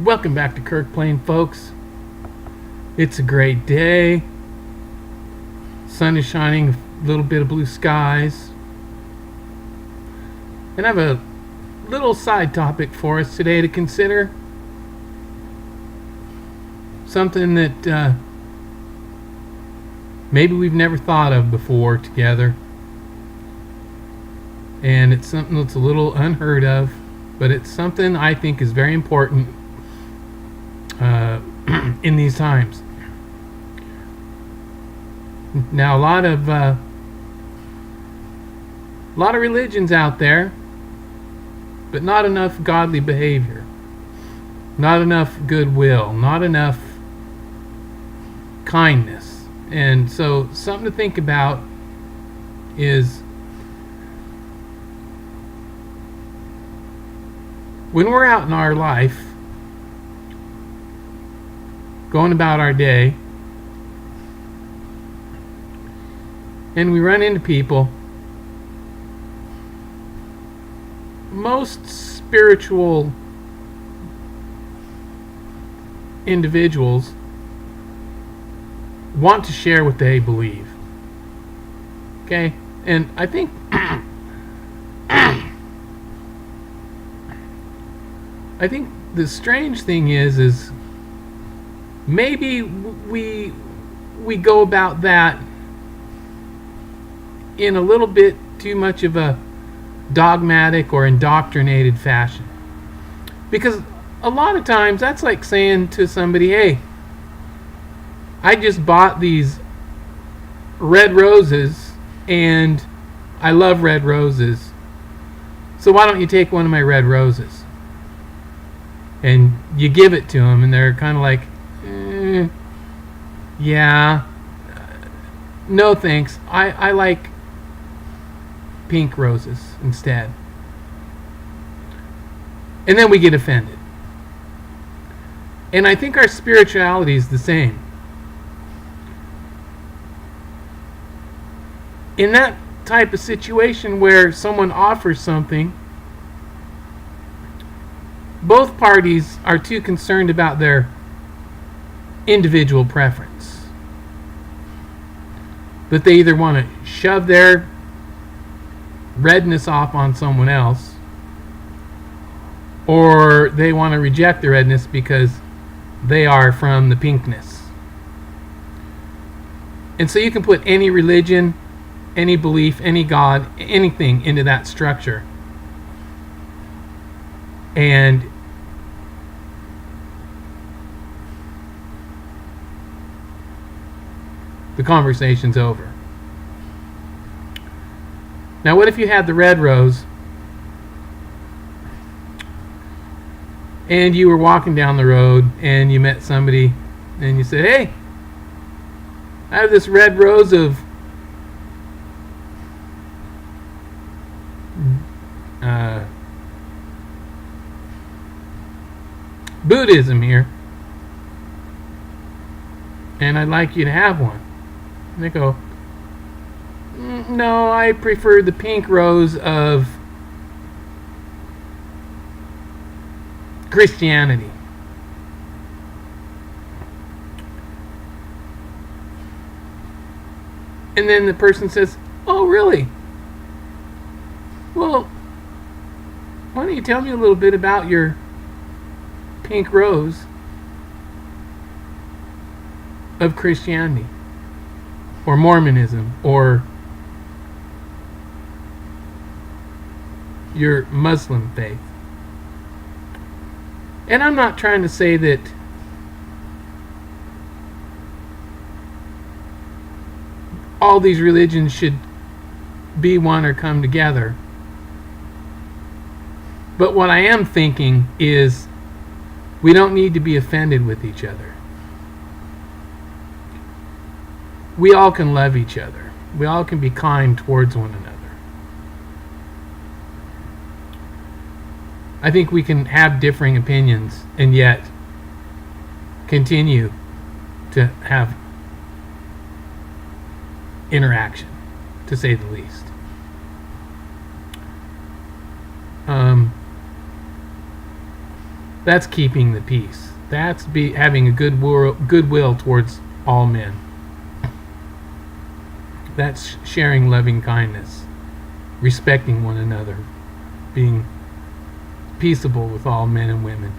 Welcome back to Kirk Plain, folks. It's a great day. Sun is shining, a little bit of blue skies. And I have a little side topic for us today to consider. Something that maybe we've never thought of before together. And it's something that's a little unheard of, but it's something I think is very important in these times. Now, a lot of religions out there, but not enough godly behavior, not enough goodwill, not enough kindness. And so, something to think about is when we're out in our life, going about our day, and we run into people, most spiritual individuals want to share what they believe. Okay? And I think I think the strange thing is maybe we go about that in a little bit too much of a dogmatic or indoctrinated fashion. Because a lot of times that's like saying to somebody, hey, I just bought these red roses and I love red roses, so why don't you take one of my red roses? And you give it to them and they're kind of like, yeah, no thanks, I like pink roses instead. And then we get offended. And I think our spirituality is the same. In that type of situation where someone offers something, both parties are too concerned about their individual preference, that they either want to shove their redness off on someone else, or they want to reject the redness because they are from the pinkness. And so you can put any religion, any belief, any God, anything into that structure, and the conversation's over. Now, what if you had the red rose and you were walking down the road and you met somebody and you said, hey, I have this red rose of Buddhism here, and I'd like you to have one. And they go, no, I prefer the pink rose of Christianity. And then the person says, oh, really? Well, why don't you tell me a little bit about your pink rose of Christianity, or Mormonism, or your Muslim faith? And I'm not trying to say that all these religions should be one or come together. But what I am thinking is we don't need to be offended with each other. We all can love each other. We all can be kind towards one another. I think we can have differing opinions and yet continue to have interaction, to say the least. That's keeping the peace. That's having a goodwill towards all men. That's sharing loving kindness, respecting one another, being peaceable with all men and women.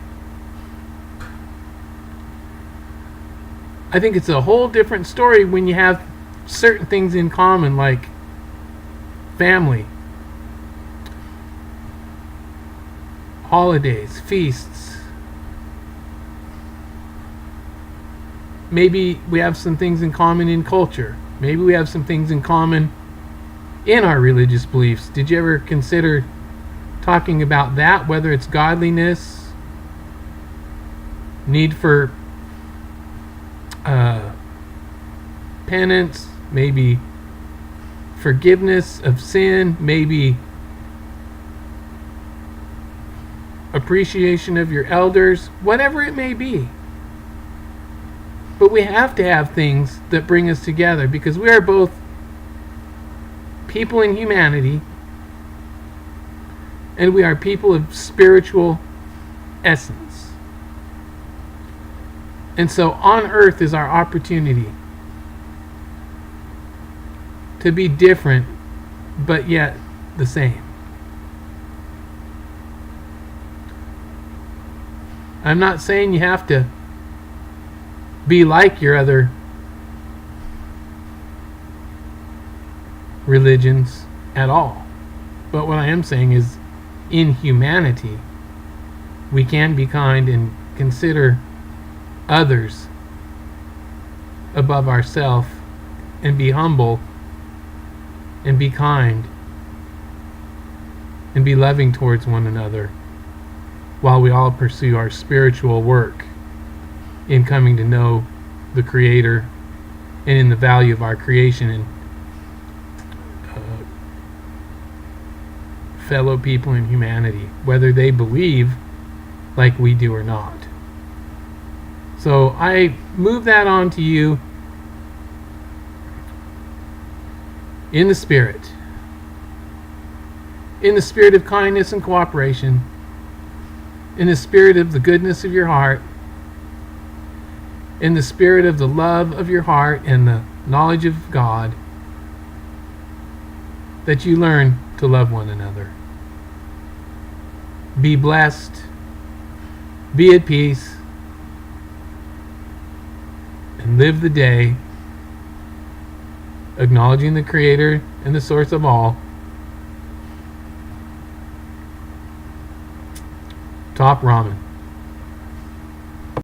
I think it's a whole different story when you have certain things in common, like family, holidays, feasts. Maybe we have some things in common in culture. Maybe we have some things in common in our religious beliefs. Did you ever consider talking about that, whether it's godliness, need for penance, maybe forgiveness of sin, maybe appreciation of your elders, whatever it may be. But we have to have things that bring us together, because we are both people in humanity and we are people of spiritual essence. And so on earth is our opportunity to be different but yet the same. I'm not saying you have to be like your other religions at all. But what I am saying is, in humanity, we can be kind and consider others above ourselves, and be humble and be kind and be loving towards one another, while we all pursue our spiritual work in coming to know the Creator and in the value of our creation and fellow people in humanity, whether they believe like we do or not. So I move that on to you in the spirit of kindness and cooperation, in the spirit of the goodness of your heart, in the spirit of the love of your heart and the knowledge of God, that you learn to love one another. Be blessed, be at peace, and live the day acknowledging the Creator and the source of all. Top Ramen.